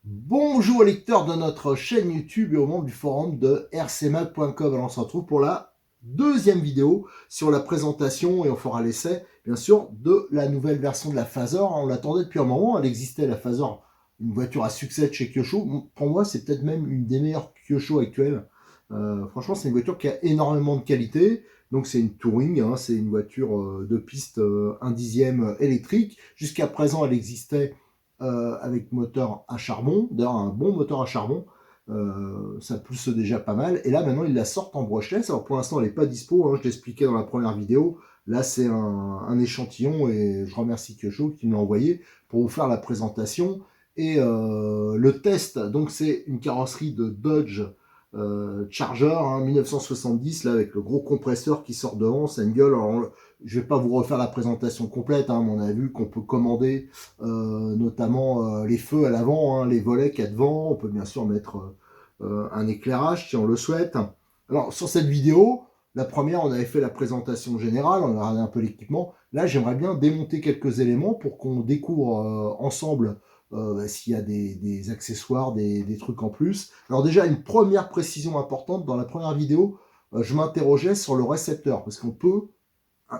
Bonjour lecteurs de notre chaîne YouTube et au monde du forum de rcmag.com. Alors on se retrouve pour la deuxième vidéo sur la présentation et on fera l'essai bien sûr de la nouvelle version de la Phaser. On l'attendait depuis un moment, elle existait la Phaser, une voiture à succès de chez Kyosho. Pour moi c'est peut-être même une des meilleures Kyosho actuelles. Franchement c'est une voiture qui a énormément de qualité. Donc c'est une touring, hein, c'est une voiture de piste 1 dixième électrique. Jusqu'à présent elle existait avec moteur à charbon, d'ailleurs un bon moteur à charbon, ça pousse déjà pas mal, et là maintenant ils la sortent en brushless. Alors pour l'instant elle n'est pas dispo, hein, je l'expliquais dans la première vidéo, là c'est un échantillon, et je remercie Kyosho qui me l'a envoyé pour vous faire la présentation, et le test. Donc c'est une carrosserie de Dodge Charger, hein, 1970, là avec le gros compresseur qui sort devant, c'est une gueule. Alors, je vais pas vous refaire la présentation complète, hein, mais on a vu qu'on peut commander notamment les feux à l'avant, hein, les volets qu'il y a devant. On peut bien sûr mettre un éclairage si on le souhaite. Alors sur cette vidéo, la première, on avait fait la présentation générale, on a regardé un peu l'équipement. Là, j'aimerais bien démonter quelques éléments pour qu'on découvre ensemble s'il y a des accessoires, des trucs en plus. Alors déjà, une première précision importante, dans la première vidéo, je m'interrogeais sur le récepteur, parce qu'on peut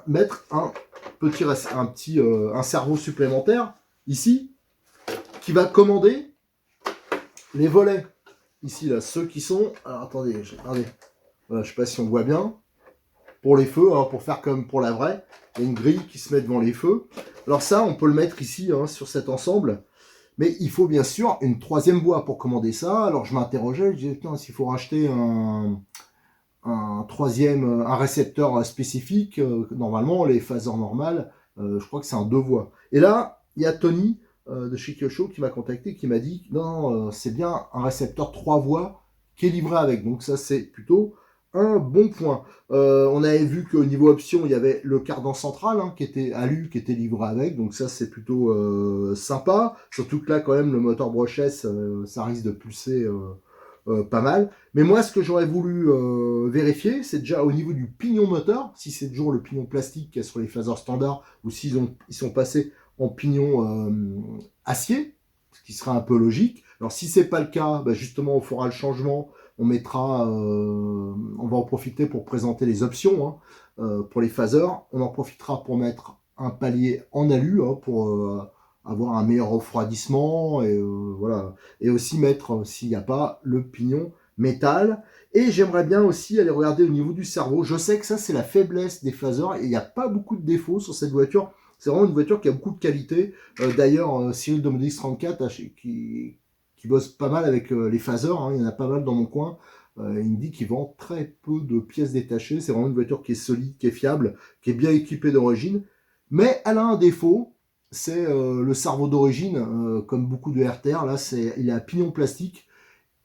mettre un cerveau supplémentaire ici qui va commander les volets. Ici, là, ceux qui sont... Alors, attendez, regardez. Voilà, je sais pas si on voit bien. Pour les feux, hein, pour faire comme pour la vraie, il y a une grille qui se met devant les feux. Alors ça, on peut le mettre ici, hein, sur cet ensemble. Mais il faut bien sûr une troisième voie pour commander ça. Alors je m'interrogeais, je disais, putain, s'il faut racheter un récepteur spécifique, normalement, les phaseurs normales, je crois que c'est un deux voies. Et là, il y a Tony de chez Kyosho qui m'a contacté, qui m'a dit, non, c'est bien un récepteur trois voies qui est livré avec. Donc ça, c'est plutôt un bon point. On avait vu qu'au niveau option, il y avait le cardan central, hein, qui était alu, qui était livré avec. Donc ça, c'est plutôt sympa. Surtout que là, quand même, le moteur brushless, ça risque de pulser pas mal. Mais moi, ce que j'aurais voulu vérifier, c'est déjà au niveau du pignon moteur, si c'est toujours le pignon plastique qu'il y a sur les phasers standards, ou ils sont passés en pignon acier, ce qui sera un peu logique. Alors si c'est pas le cas, bah, justement on fera le changement, on va en profiter pour présenter les options, hein, pour les phasers. On en profitera pour mettre un palier en alu, hein, pour avoir un meilleur refroidissement, et voilà, et aussi mettre, s'il n'y a pas, le pignon métal. Et j'aimerais bien aussi aller regarder au niveau du cerveau. Je sais que ça, c'est la faiblesse des phasers, et il n'y a pas beaucoup de défauts sur cette voiture. C'est vraiment une voiture qui a beaucoup de qualité. D'ailleurs, Cyril de Modix 34, qui bosse pas mal avec les phasers, hein, il y en a pas mal dans mon coin, il me dit qu'il vend très peu de pièces détachées. C'est vraiment une voiture qui est solide, qui est fiable, qui est bien équipée d'origine. Mais elle a un défaut, c'est le cerveau d'origine, comme beaucoup de RTR. Là, il est à pignon plastique.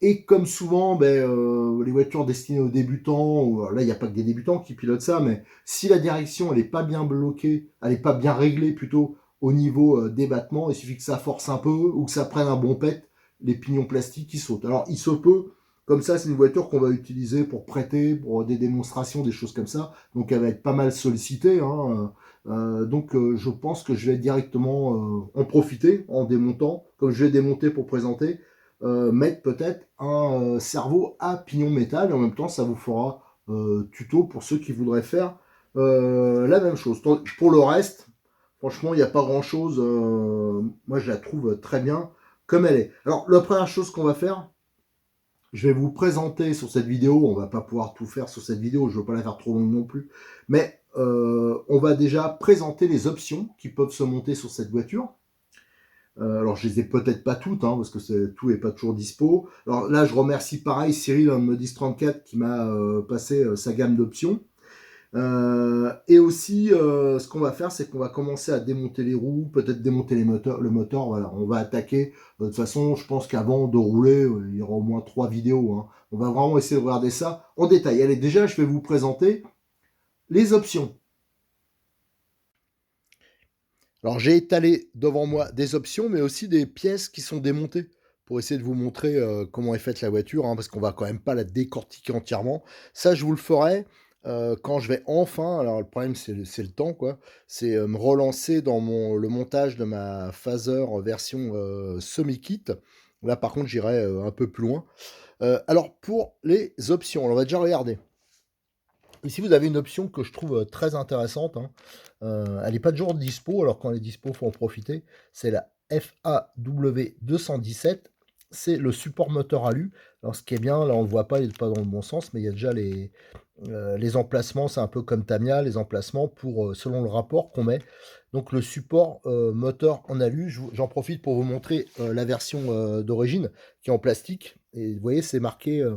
Et comme souvent, les voitures destinées aux débutants, ou, là il n'y a pas que des débutants qui pilotent ça, mais si la direction elle n'est pas bien bloquée, elle n'est pas bien réglée plutôt au niveau des battements, il suffit que ça force un peu ou que ça prenne un bon pet, les pignons plastiques qui sautent. Alors il se peut, comme ça c'est une voiture qu'on va utiliser pour prêter, pour des démonstrations, des choses comme ça, donc elle va être pas mal sollicitée, hein. Donc je pense que je vais directement en profiter en démontant, comme je vais démonter pour présenter, mettre peut-être un cerveau à pignon métal, et en même temps ça vous fera tuto pour ceux qui voudraient faire la même chose. Pour le reste, franchement il n'y a pas grand chose, moi je la trouve très bien comme elle est. Alors la première chose qu'on va faire, je vais vous présenter sur cette vidéo, on va pas pouvoir tout faire sur cette vidéo, je ne veux pas la faire trop longue non plus, mais on va déjà présenter les options qui peuvent se monter sur cette voiture. Alors je les ai peut-être pas toutes, hein, parce que tout est pas toujours dispo. Alors là je remercie pareil Cyril de Modis 34 qui m'a passé sa gamme d'options. Et aussi ce qu'on va faire, c'est qu'on va commencer à démonter les roues, peut-être démonter le moteur. Voilà, on va attaquer. De toute façon, je pense qu'avant de rouler, il y aura au moins 3 vidéos, hein. On va vraiment essayer de regarder ça en détail. Allez, déjà je vais vous présenter les options. Alors j'ai étalé devant moi des options, mais aussi des pièces qui sont démontées pour essayer de vous montrer comment est faite la voiture, hein, parce qu'on va quand même pas la décortiquer entièrement. Ça, je vous le ferai quand je vais enfin, alors le problème c'est le temps, quoi, c'est me relancer dans le montage de ma Phaser version semi-kit. Là, par contre, j'irai un peu plus loin. Alors, pour les options, on va déjà regarder. Ici, vous avez une option que je trouve très intéressante, hein. Elle n'est pas toujours dispo, alors quand elle est dispo, il faut en profiter. C'est la FAW217. C'est le support moteur alu. Alors, ce qui est bien, là, on ne le voit pas, il n'est pas dans le bon sens, mais il y a déjà les emplacements. C'est un peu comme Tamiya, les emplacements pour, selon le rapport qu'on met. Donc, le support moteur en alu, j'en profite pour vous montrer la version d'origine qui est en plastique. Et vous voyez, c'est marqué.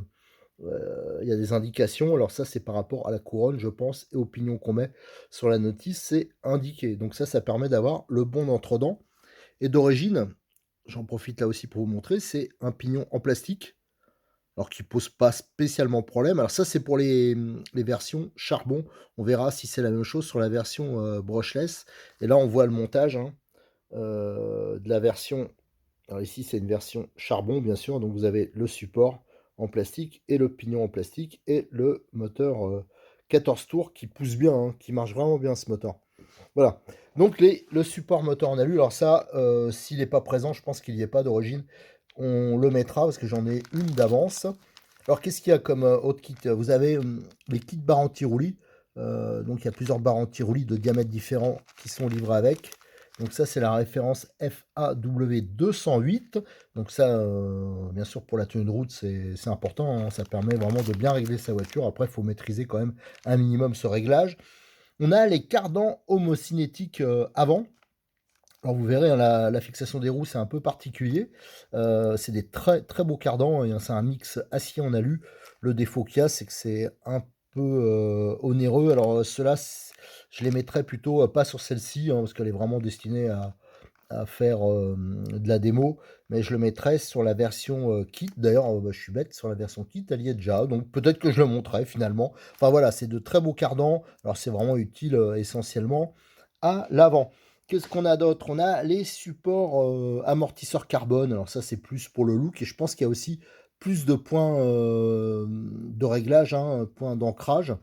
Il y a des indications, alors ça c'est par rapport à la couronne je pense et au pignon qu'on met sur la notice, c'est indiqué. Donc ça permet d'avoir le bon entre-dents. Et d'origine, j'en profite là aussi pour vous montrer, c'est un pignon en plastique, alors qui pose pas spécialement problème. Alors ça c'est pour les versions charbon, on verra si c'est la même chose sur la version brushless. Et là on voit le montage hein, de la version. Alors ici, c'est une version charbon, bien sûr. Donc vous avez le support en plastique et le pignon en plastique et le moteur 14 tours qui pousse bien, hein, qui marche vraiment bien ce moteur. Voilà. Donc le support moteur en alu, alors ça, s'il n'est pas présent, je pense qu'il n'y est pas d'origine. On le mettra parce que j'en ai une d'avance. Alors qu'est-ce qu'il y a comme autre kit? Vous avez les kits barres anti-roulis. Donc il y a plusieurs barres anti-roulis de diamètres différents qui sont livrés avec. Donc ça c'est la référence FAW208. Donc ça, bien sûr pour la tenue de route c'est important, hein. Ça permet vraiment de bien régler sa voiture. Après il faut maîtriser quand même un minimum ce réglage. On a les cardans homocinétiques avant. Alors vous verrez, hein, la fixation des roues, c'est un peu particulier. C'est des très très beaux cardans, hein, c'est un mix acier en alu. Le défaut qu'il y a, c'est que c'est un peu onéreux. Alors ceux-là, je les mettrais plutôt pas sur celle-ci, hein, parce qu'elle est vraiment destinée à faire de la démo, mais je le mettrais sur la version kit. D'ailleurs, bah, je suis bête, sur la version kit, elle y est déjà, donc peut-être que je le montrerai finalement. Enfin voilà, c'est de très beaux cardans. Alors c'est vraiment utile essentiellement à l'avant. Qu'est-ce qu'on a d'autre? On a les supports amortisseurs carbone. Alors ça, c'est plus pour le look. Et je pense qu'il y a aussi plus de points de réglage, hein, points d'ancrage.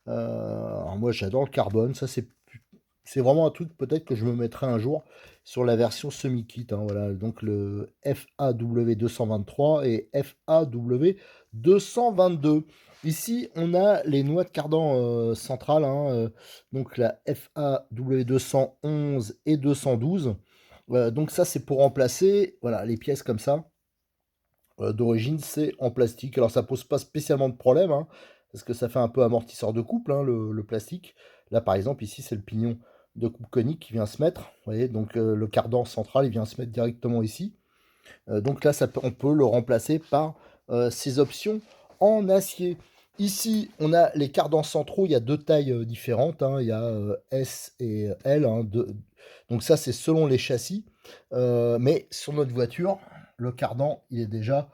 Alors moi, j'adore le carbone. Ça, c'est vraiment un truc peut-être que je me mettrai un jour sur la version semi-kit, hein, voilà, donc le FAW223 et FAW222. Ici, on a les noix de cardan centrales, hein, donc la FAW211 et 212. Donc ça, c'est pour remplacer voilà, les pièces comme ça. D'origine, c'est en plastique. Alors ça pose pas spécialement de problème, hein, parce que ça fait un peu amortisseur de couple, hein, le plastique. Là, par exemple, ici, c'est le pignon de coupe conique qui vient se mettre. Vous voyez, donc le cardan central, il vient se mettre directement ici. Donc là, on peut le remplacer par ces options en acier. Ici, on a les cardans centraux. Il y a deux tailles différentes, hein. Il y a S et L, hein, donc ça, c'est selon les châssis. Mais sur notre voiture, le cardan, il est déjà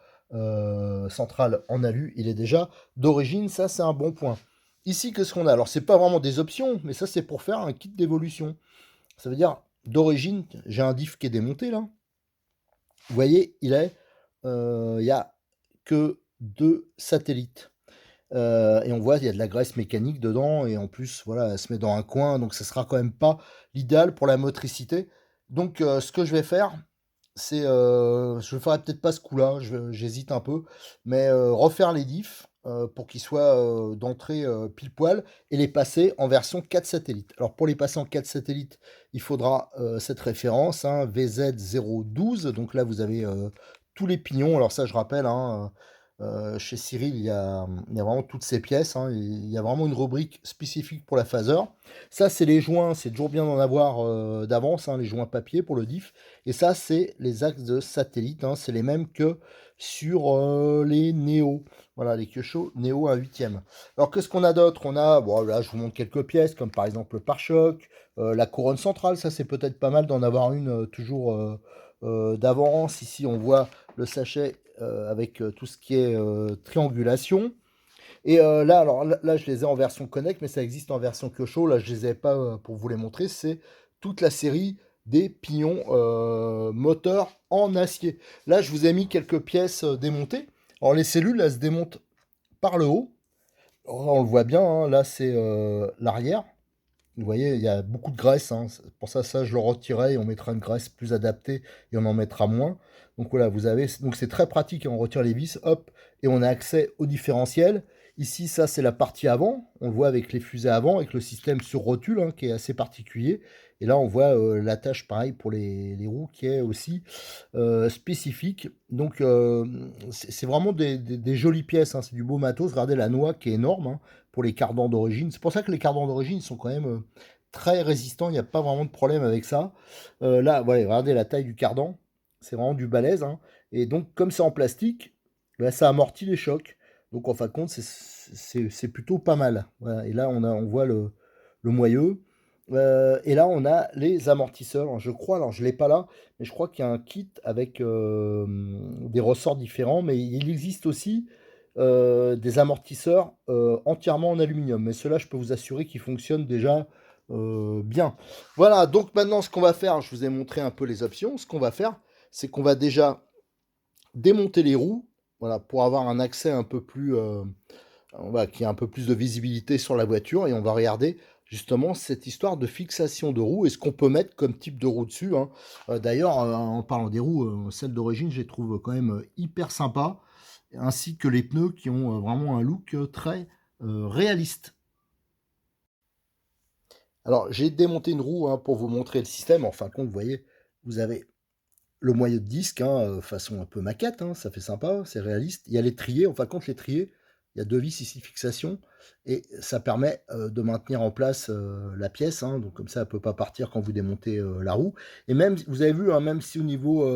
central en alu. Il est déjà d'origine. Ça, c'est un bon point. Ici, qu'est-ce qu'on a? Alors, c'est pas vraiment des options, mais ça, c'est pour faire un kit d'évolution. Ça veut dire, d'origine, j'ai un diff qui est démonté, là. Vous voyez, il y a que 2 satellites. Et on voit, il y a de la graisse mécanique dedans, et en plus, voilà, elle se met dans un coin, donc ça sera quand même pas l'idéal pour la motricité. Donc, ce que je vais faire, c'est, je ne ferai peut-être pas ce coup-là, j'hésite un peu, mais refaire les diffs pour qu'ils soient d'entrée pile poil et les passer en version 4 satellites. Alors pour les passer en 4 satellites, il faudra cette référence, hein, VZ012. Donc là, vous avez tous les pignons. Alors ça, je rappelle, hein, chez Cyril, il y a vraiment toutes ces pièces, hein. Il y a vraiment une rubrique spécifique pour la phaser. Ça, c'est les joints. C'est toujours bien d'en avoir d'avance, hein, les joints papier pour le diff. Et ça, c'est les axes de satellite, hein. C'est les mêmes que sur les Néo. Voilà, les Kyosho Néo 1/8. Alors, qu'est-ce qu'on a d'autre? On a, bon, là, je vous montre quelques pièces, comme par exemple le pare-choc, la couronne centrale. Ça, c'est peut-être pas mal d'en avoir une toujours d'avance. Ici, on voit le sachet avec tout ce qui est triangulation. Et là, alors là, je les ai en version Connect, mais ça existe en version Kyosho. Là, je les ai pas pour vous les montrer. C'est toute la série des pignons moteurs en acier. Là, je vous ai mis quelques pièces démontées. Alors, les cellules, elles se démontent par le haut. Alors, on le voit bien, hein, là, c'est l'arrière. Vous voyez, il y a beaucoup de graisse, hein. Pour ça, je le retirerai et on mettra une graisse plus adaptée et on en mettra moins. Donc voilà, vous avez, donc c'est très pratique, hein. On retire les vis, hop, et on a accès au différentiel. Ici, ça, c'est la partie avant. On le voit avec les fusées avant, avec le système sur rotule, hein, qui est assez particulier. Et là, on voit l'attache, pareil, pour les roues, qui est aussi spécifique. Donc, c'est vraiment des jolies pièces, hein. C'est du beau matos. Regardez la noix qui est énorme, hein, pour les cardans d'origine. C'est pour ça que les cardans d'origine sont quand même très résistants. Il n'y a pas vraiment de problème avec ça. Là, voilà, regardez la taille du cardan. C'est vraiment du balèze, hein. Et donc, comme c'est en plastique, bah, ça amortit les chocs. Donc, en fin de compte, c'est plutôt pas mal. Voilà. Et là, on voit le moyeu. Et là, on a les amortisseurs. Je crois, alors je ne l'ai pas là, mais je crois qu'il y a un kit avec des ressorts différents. Mais il existe aussi des amortisseurs entièrement en aluminium. Mais ceux-là, je peux vous assurer qu'ils fonctionnent déjà bien. Voilà, donc maintenant, ce qu'on va faire, je vous ai montré un peu les options. Ce qu'on va faire, c'est qu'on va déjà démonter les roues, voilà, pour avoir un accès un peu plus, voilà, qui a un peu plus de visibilité sur la voiture. Et on va regarder justement cette histoire de fixation de roues et ce qu'on peut mettre comme type de roue dessus, hein. D'ailleurs, en parlant des roues, celles d'origine, je les trouve quand même hyper sympas, ainsi que les pneus qui ont vraiment un look très réaliste. Alors, j'ai démonté une roue, hein, pour vous montrer le système. En fin de compte, vous voyez, vous avez le moyeu de disque, hein, façon un peu maquette, hein, ça fait sympa, c'est réaliste. Il y a l'étrier, en fin de compte, l'étrier, il y a deux vis ici, fixation, et ça permet de maintenir en place la pièce, hein, donc comme ça, elle ne peut pas partir quand vous démontez la roue. Et même, vous avez vu, hein, même si au niveau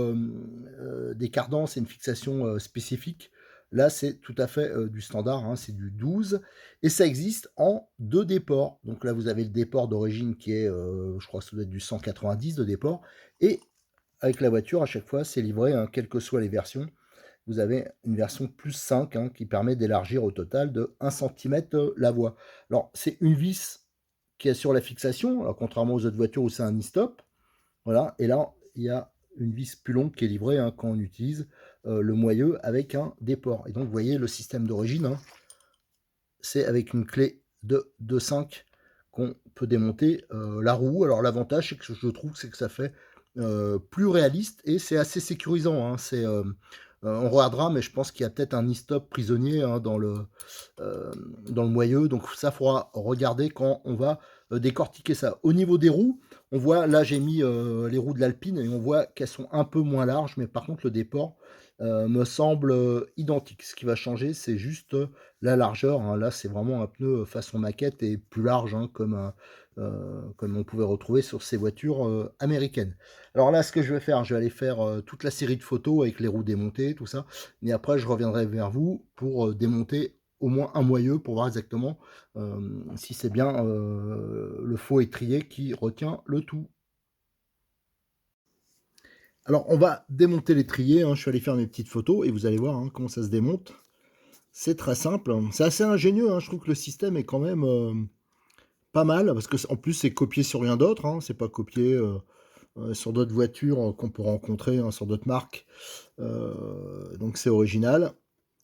des cardans, c'est une fixation spécifique, là, c'est tout à fait du standard, hein, c'est du 12, et ça existe en deux déports. Donc là, vous avez le déport d'origine qui est, je crois que ça doit être du 190 de déport, et avec la voiture, à chaque fois, c'est livré, hein, quelles que soient les versions. Vous avez une version plus 5, hein, qui permet d'élargir au total de 1 cm la voie. Alors, c'est une vis qui assure la fixation, alors, contrairement aux autres voitures où c'est un e-stop. Voilà, et là, il y a une vis plus longue qui est livrée, hein, quand on utilise le moyeu avec un déport. Et donc, vous voyez le système d'origine, hein, c'est avec une clé de 2,5 qu'on peut démonter la roue. Alors l'avantage, c'est que je trouve, c'est que ça fait plus réaliste et c'est assez sécurisant, hein. On regardera, mais je pense qu'il y a peut-être un e-stop prisonnier, hein, dans le moyeu. Donc ça, faudra regarder quand on va décortiquer ça. Au niveau des roues, on voit, là j'ai mis les roues de l'Alpine et on voit qu'elles sont un peu moins larges, mais par contre le déport me semble identique. Ce qui va changer, c'est juste la largeur, hein. Là, c'est vraiment un pneu façon maquette et plus large, hein, comme on pouvait retrouver sur ces voitures américaines. Alors là, ce que je vais faire, je vais aller faire toute la série de photos avec les roues démontées, tout ça. Et après, je reviendrai vers vous pour démonter au moins un moyeu pour voir exactement si c'est bien le faux étrier qui retient le tout. Alors, on va démonter l'étrier, hein. Je suis allé faire mes petites photos et vous allez voir, hein, comment ça se démonte. C'est très simple, hein. C'est assez ingénieux, hein. Je trouve que le système est quand même pas mal, parce que en plus c'est copié sur rien d'autre, hein. C'est pas copié sur d'autres voitures qu'on peut rencontrer, hein, sur d'autres marques. Donc c'est original.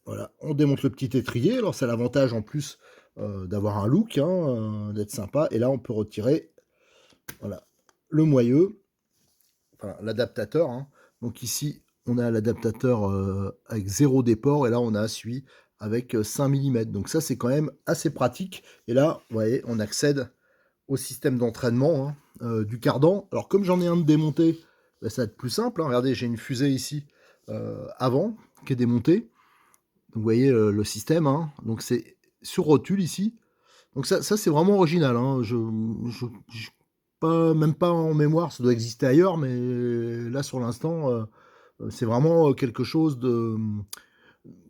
Voilà, on démonte le petit étrier. Alors c'est l'avantage en plus d'avoir un look, hein, d'être sympa. Et là on peut retirer, voilà, le moyeu, enfin l'adaptateur, hein. Donc ici on a l'adaptateur avec 0 déport et là on a celui avec 5 mm. Donc ça c'est quand même assez pratique. Et là, vous voyez, on accède au système d'entraînement, hein, du cardan. Alors comme j'en ai un de démonté, bah, ça va être plus simple, hein. Regardez, j'ai une fusée ici avant qui est démontée. Donc, vous voyez le système, hein. Donc c'est sur rotule ici. Donc ça c'est vraiment original, hein. Pas, même pas en mémoire, ça doit exister ailleurs, mais là sur l'instant, c'est vraiment quelque chose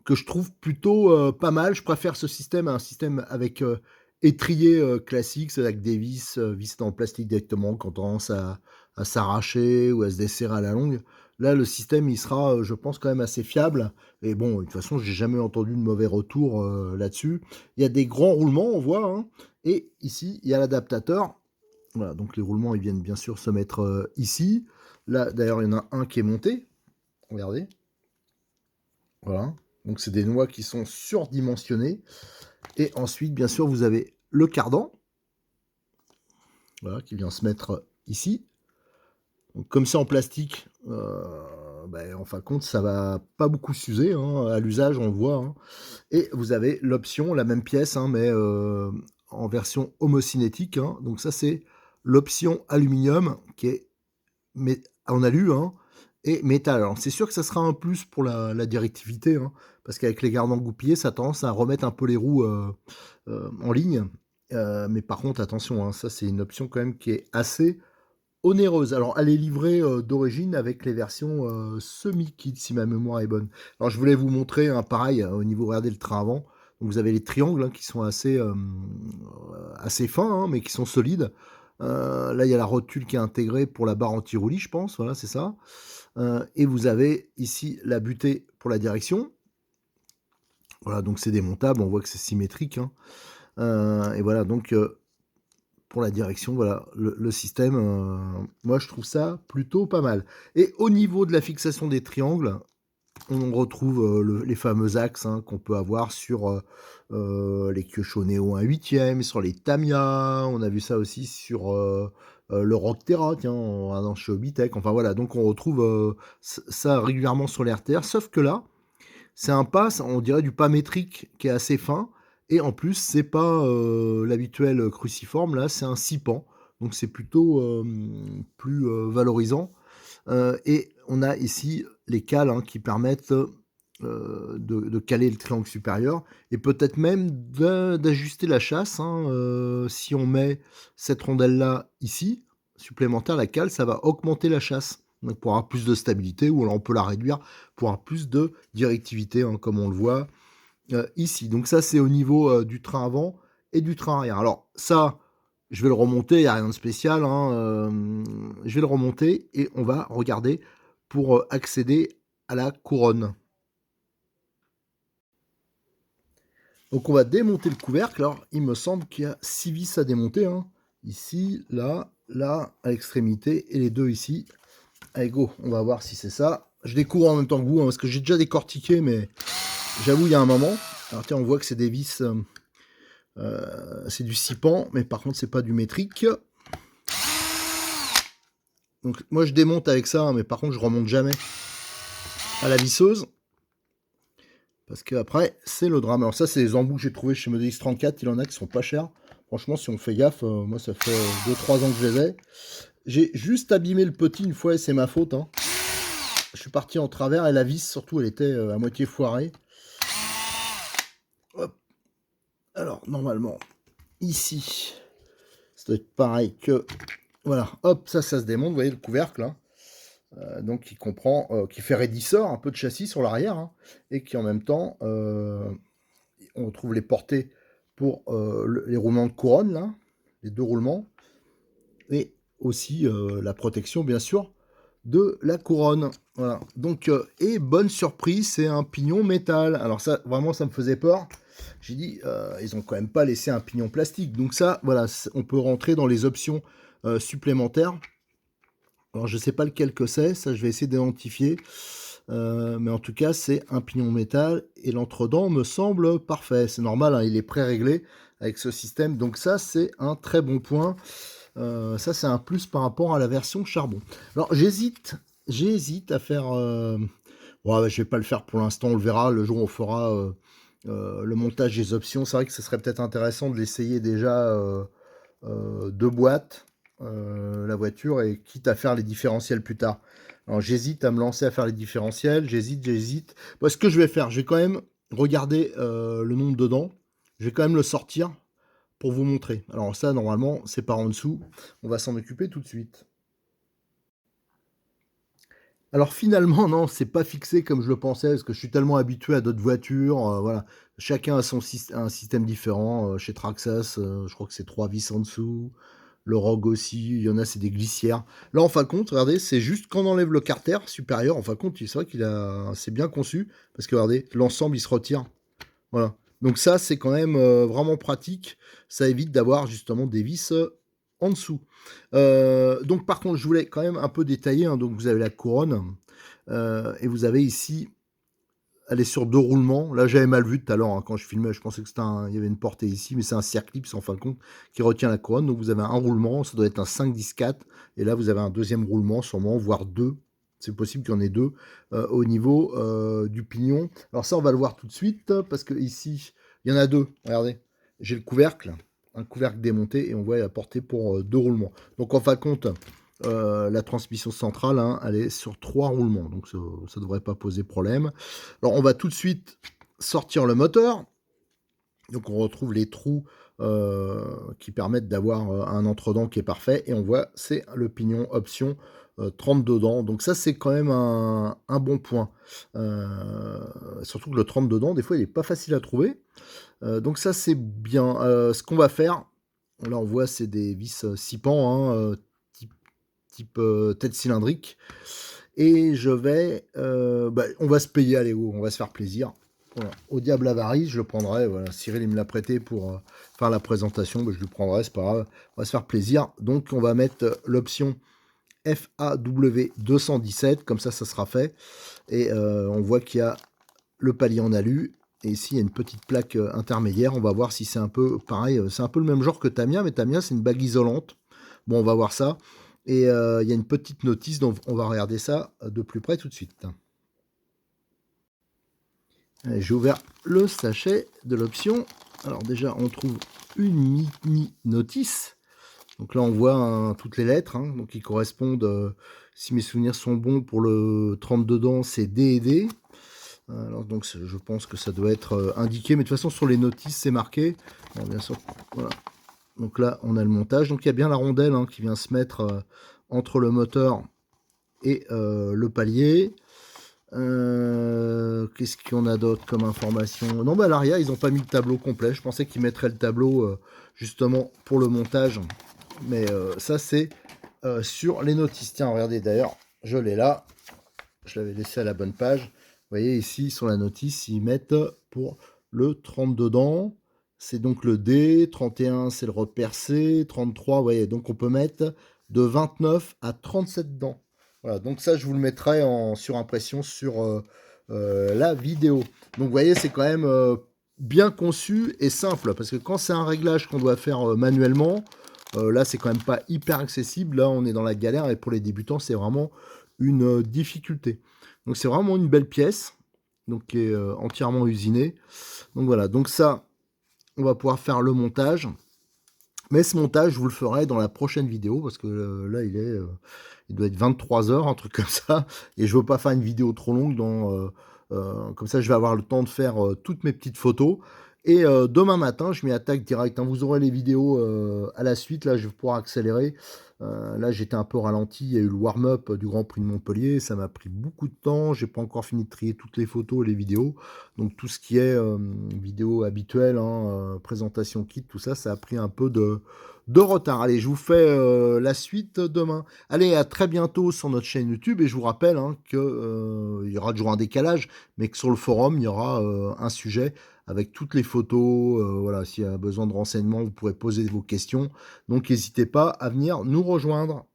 que je trouve plutôt pas mal. Je préfère ce système à un système avec étrier classique, c'est avec des vis dans le plastique directement, qui ont tendance à s'arracher ou à se desserrer à la longue. Là, le système, il sera, je pense, quand même assez fiable. Et bon, de toute façon, j'ai jamais entendu de mauvais retour là-dessus. Il y a des grands roulements, on voit, hein. Et ici, il y a l'adaptateur. Voilà, donc les roulements, ils viennent bien sûr se mettre ici. Là, d'ailleurs, il y en a un qui est monté. Regardez. Voilà. Donc c'est des noix qui sont surdimensionnées. Et ensuite, bien sûr, vous avez le cardan. voilà, qui vient se mettre ici. Donc, comme c'est en plastique, en fin de compte, ça va pas beaucoup s'user, hein, à l'usage, on le voit, hein. Et vous avez l'option, la même pièce, hein, mais en version homocinétique, hein. Donc ça, c'est l'option aluminium qui est en alu, hein, et métal. Alors c'est sûr que ça sera un plus pour la directivité, hein, parce qu'avec les gardants goupillés, ça a tendance à remettre un peu les roues en ligne. Mais par contre, attention, hein, ça c'est une option quand même qui est assez onéreuse. Alors, elle est livrée d'origine avec les versions semi-kit, si ma mémoire est bonne. Alors, je voulais vous montrer un pareil au niveau, regardez le train avant. Donc, vous avez les triangles, hein, qui sont assez fins, hein, mais qui sont solides. Là, il y a la rotule qui est intégrée pour la barre anti-roulis, je pense. Voilà, c'est ça. Et vous avez ici la butée pour la direction. Voilà, donc c'est démontable. On voit que c'est symétrique, hein. Et voilà, donc pour la direction, voilà, le système, moi je trouve ça plutôt pas mal. Et au niveau de la fixation des triangles, on retrouve les fameux axes, hein, qu'on peut avoir sur les Kyosho Neo 1/8, sur les Tamiya, on a vu ça aussi sur le Rock Terra, tiens, en allant chez Hobbytech, enfin voilà, donc on retrouve ça régulièrement sur les RTR, sauf que là, c'est un pas, on dirait du pas métrique qui est assez fin. Et en plus, c'est pas l'habituel cruciforme, là, c'est un 6 pans. Donc c'est plutôt plus valorisant. Et on a ici les cales, hein, qui permettent de caler le triangle supérieur et peut-être même d'ajuster la chasse, hein, si on met cette rondelle-là ici, supplémentaire, la cale, ça va augmenter la chasse. Donc pour avoir plus de stabilité, ou alors on peut la réduire pour avoir plus de directivité, hein, comme on le voit ici. Donc ça, c'est au niveau du train avant et du train arrière. Alors ça, je vais le remonter, il n'y a rien de spécial, hein, je vais le remonter et on va regarder pour accéder à la couronne. Donc on va démonter le couvercle. Alors il me semble qu'il y a 6 vis à démonter, hein. Ici, là, là, à l'extrémité, et les deux ici. Allez go, on va voir si c'est ça. Je découvre en même temps que vous, hein, parce que j'ai déjà décortiqué, mais j'avoue, il y a un moment. Alors tiens, on voit que c'est des vis, c'est du 6 pans, mais par contre, c'est pas du métrique. Donc moi, je démonte avec ça, hein, mais par contre, je remonte jamais à la visseuse. Parce que après, c'est le drame. Alors ça, c'est les embouts que j'ai trouvé chez Model X34. Il en a qui sont pas chers. Franchement, si on fait gaffe, moi, ça fait 2-3 ans que je les ai. J'ai juste abîmé le petit une fois et c'est ma faute, hein. Je suis parti en travers et la vis, surtout, elle était à moitié foirée. Hop. Alors, normalement, ici, ça doit être pareil que... Voilà, hop, ça se démonte. Vous voyez le couvercle, hein. Donc, qui comprend, qui fait raidisseur, un peu de châssis sur l'arrière, hein, et qui en même temps, on trouve les portées pour les roulements de couronne, là, les deux roulements, et aussi la protection, bien sûr, de la couronne. Voilà. Donc, et bonne surprise, c'est un pignon métal. Alors ça, vraiment, ça me faisait peur. J'ai dit, ils ont quand même pas laissé un pignon plastique. Donc ça, voilà, on peut rentrer dans les options supplémentaires. Alors je sais pas lequel que c'est, ça je vais essayer d'identifier. Mais en tout cas, c'est un pignon métal et l'entredent me semble parfait. C'est normal, hein, il est pré-réglé avec ce système. Donc ça, c'est un très bon point. Ça, c'est un plus par rapport à la version charbon. Alors, j'hésite à faire... Ouais, je vais pas le faire pour l'instant, on le verra le jour où on fera le montage des options. C'est vrai que ce serait peut-être intéressant de l'essayer déjà deux boîtes, la voiture, et quitte à faire les différentiels plus tard. Alors j'hésite à me lancer à faire les différentiels, j'hésite. Bon, ce que je vais faire, je vais quand même regarder le nombre dedans. Je vais quand même le sortir pour vous montrer. Alors ça, normalement, c'est par en dessous. On va s'en occuper tout de suite. Alors finalement, non, c'est pas fixé comme je le pensais, parce que je suis tellement habitué à d'autres voitures. Voilà, chacun a un système différent. Chez Traxxas, je crois que c'est 3 vis en dessous. Le Rogue aussi, il y en a, c'est des glissières. Là, en fin de compte, regardez, c'est juste quand on enlève le carter supérieur, en fin de compte, c'est vrai c'est bien conçu, parce que regardez, l'ensemble, il se retire. Voilà. Donc ça, c'est quand même vraiment pratique. Ça évite d'avoir justement des vis en dessous. Donc par contre, je voulais quand même un peu détailler, hein. Donc vous avez la couronne, et vous avez ici elle est sur 2 roulements. Là, j'avais mal vu tout à l'heure, hein, quand je filmais, je pensais que il y avait une portée ici, mais c'est un Circlips en fin de compte qui retient la couronne. Donc vous avez un roulement, ça doit être un 5-10-4, et là vous avez un deuxième roulement, sûrement, voire 2. C'est possible qu'il y en ait 2 au niveau du pignon. Alors ça, on va le voir tout de suite, parce que ici, il y en a 2. Regardez, j'ai le couvercle, un couvercle démonté, et on voit la portée pour 2 roulements. Donc en fin de compte, la transmission centrale, hein, elle est sur 3 roulements, donc ça ne devrait pas poser problème. Alors on va tout de suite sortir le moteur. Donc on retrouve les trous qui permettent d'avoir un entre-dents qui est parfait. Et on voit, c'est le pignon option 32 dents. Donc ça, c'est quand même un bon point. Surtout que le 32 dents, des fois, il n'est pas facile à trouver. Donc ça, c'est bien. Ce qu'on va faire, là on voit, c'est des vis 6 pans, hein, type tête cylindrique. Et je vais... on va se payer, allez, on va se faire plaisir. Voilà. Au diable avarice, je le prendrai. Voilà. Cyril, il me l'a prêté pour faire la présentation. Je le prendrai, c'est pas grave. On va se faire plaisir. Donc, on va mettre l'option FAW217. Comme ça sera fait. Et on voit qu'il y a le palier en alu. Et ici, il y a une petite plaque intermédiaire. On va voir si c'est un peu pareil. C'est un peu le même genre que Tamiya, mais Tamiya, c'est une bague isolante. Bon, on va voir ça. Et il y a une petite notice, donc on va regarder ça de plus près tout de suite. J'ai ouvert le sachet de l'option. Alors déjà, on trouve une mini notice. Donc là, on voit toutes les lettres, hein, donc qui correspondent, si mes souvenirs sont bons, pour le 32 dents, c'est D et D. Alors donc, je pense que ça doit être indiqué, mais de toute façon, sur les notices, c'est marqué. Alors, bien sûr, voilà. Donc là, on a le montage. Donc il y a bien la rondelle, hein, qui vient se mettre entre le moteur et le palier. Qu'est-ce qu'on a d'autre comme information? Non, bah à l'arrière, ils n'ont pas mis le tableau complet. Je pensais qu'ils mettraient le tableau justement pour le montage. Mais ça, c'est sur les notices. Tiens, regardez, d'ailleurs, je l'ai là. Je l'avais laissé à la bonne page. Vous voyez, ici, sur la notice, ils mettent pour le 32 dents. C'est donc le D, 31 c'est le repère C, 33, vous voyez, donc on peut mettre de 29 à 37 dents. Voilà, donc ça je vous le mettrai en surimpression sur la vidéo. Donc vous voyez, c'est quand même bien conçu et simple, parce que quand c'est un réglage qu'on doit faire manuellement, là c'est quand même pas hyper accessible, là on est dans la galère, et pour les débutants c'est vraiment une difficulté. Donc c'est vraiment une belle pièce, donc qui est entièrement usinée. Donc voilà, donc ça... on va pouvoir faire le montage. Mais ce montage, je vous le ferai dans la prochaine vidéo, parce que là, il doit être 23 heures, un truc comme ça. Et je veux pas faire une vidéo trop longue. Comme ça, je vais avoir le temps de faire toutes mes petites photos. Et demain matin, je m'y attaque direct, hein. Vous aurez les vidéos à la suite. Là, je vais pouvoir accélérer. Là, j'étais un peu ralenti. Il y a eu le warm-up du Grand Prix de Montpellier. Ça m'a pris beaucoup de temps. J'ai pas encore fini de trier toutes les photos et les vidéos. Donc, tout ce qui est vidéo habituelle, hein, présentation kit, tout ça, ça a pris un peu de retard. Allez, je vous fais la suite demain. Allez, à très bientôt sur notre chaîne YouTube. Et je vous rappelle, hein, qu'il y aura toujours un décalage, mais que sur le forum, il y aura un sujet avec toutes les photos. Voilà, s'il y a besoin de renseignements, vous pourrez poser vos questions. Donc, n'hésitez pas à venir nous rejoindre.